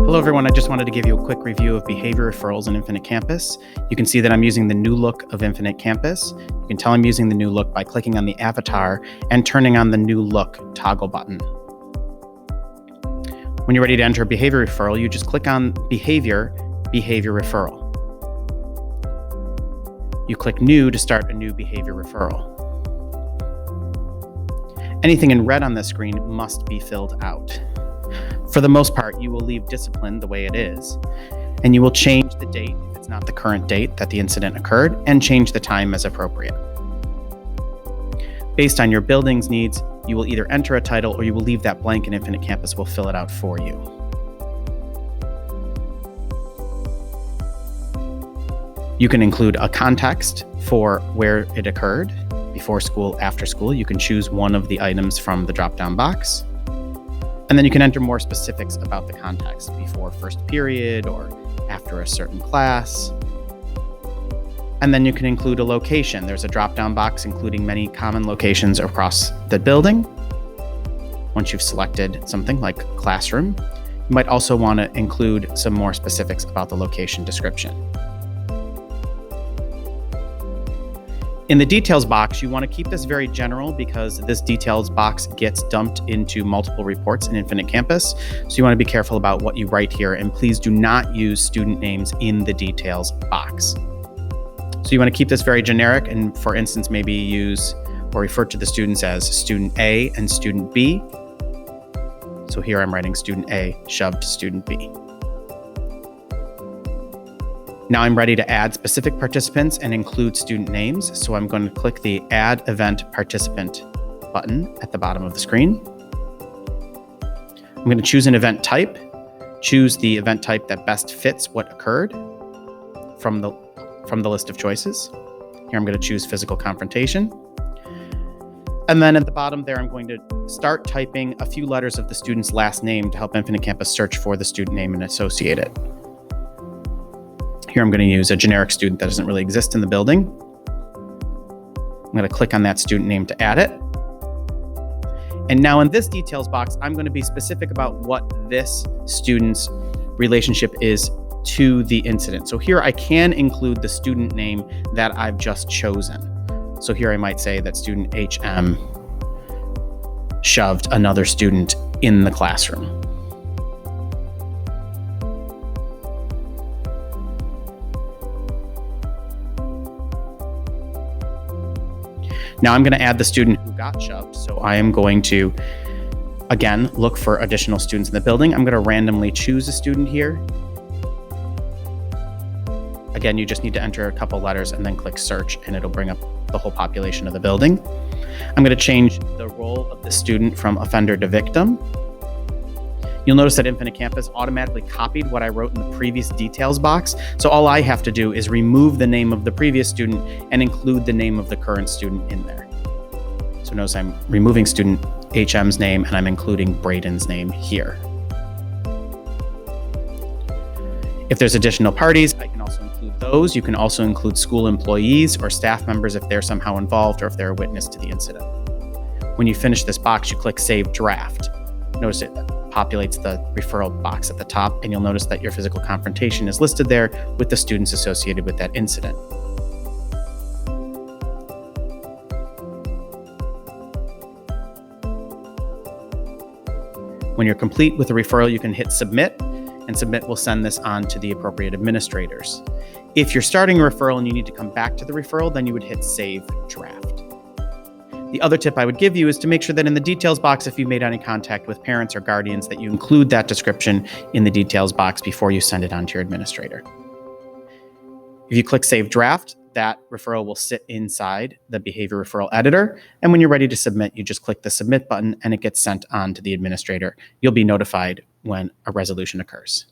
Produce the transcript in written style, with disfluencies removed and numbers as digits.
Hello everyone, I just wanted to give you a quick review of behavior referrals in Infinite Campus. You can see that I'm using the new look of Infinite Campus. You can tell I'm using the new look by clicking on the avatar and turning on the new look toggle button. When you're ready to enter a behavior referral, you just click on Behavior Referral. You click New to start a new behavior referral. Anything in red on the screen must be filled out. For the most part, you will leave discipline the way it is, and you will change the date if it's not the current date that the incident occurred, and change the time as appropriate. Based on your building's needs, you will either enter a title or you will leave that blank and Infinite Campus will fill it out for you. You can include a context for where it occurred, before school, after school. You can choose one of the items from the drop-down box. And then you can enter more specifics about the context, before first period or after a certain class. And then you can include a location. There's a drop-down box including many common locations across the building. Once you've selected something like classroom, you might also want to include some more specifics about the location description. In the details box, you want to keep this very general because this details box gets dumped into multiple reports in Infinite Campus. So you want to be careful about what you write here, and please do not use student names in the details box. So you want to keep this very generic, and for instance, maybe use or refer to the students as student A and student B. So here I'm writing student A shoved student B. Now I'm ready to add specific participants and include student names. So I'm going to click the Add Event Participant button at the bottom of the screen. I'm going to choose an event type, choose the event type that best fits what occurred from the list of choices. Here I'm going to choose physical confrontation. And then at the bottom there, I'm going to start typing a few letters of the student's last name to help Infinite Campus search for the student name and associate it. Here I'm going to use a generic student that doesn't really exist in the building. I'm going to click on that student name to add it. And now in this details box, I'm going to be specific about what this student's relationship is to the incident. So here I can include the student name that I've just chosen. So here I might say that student HM shoved another student in the classroom. Now I'm going to add the student who got shoved. So I am going to, again, look for additional students in the building. I'm going to randomly choose a student here. Again, you just need to enter a couple letters and then click search, and it'll bring up the whole population of the building. I'm going to change the role of the student from offender to victim. You'll notice that Infinite Campus automatically copied what I wrote in the previous details box. So all I have to do is remove the name of the previous student and include the name of the current student in there. So notice I'm removing student HM's name and I'm including Braden's name here. If there's additional parties, I can also include those. You can also include school employees or staff members if they're somehow involved or if they're a witness to the incident. When you finish this box, you click Save Draft. Notice it populates the referral box at the top, and you'll notice that your physical confrontation is listed there with the students associated with that incident. When you're complete with the referral, you can hit Submit, and Submit will send this on to the appropriate administrators. If you're starting a referral and you need to come back to the referral, then you would hit Save Draft. The other tip I would give you is to make sure that in the details box, if you've made any contact with parents or guardians, that you include that description in the details box before you send it on to your administrator. If you click Save Draft, that referral will sit inside the Behavior Referral Editor. And when you're ready to submit, you just click the Submit button and it gets sent on to the administrator. You'll be notified when a resolution occurs.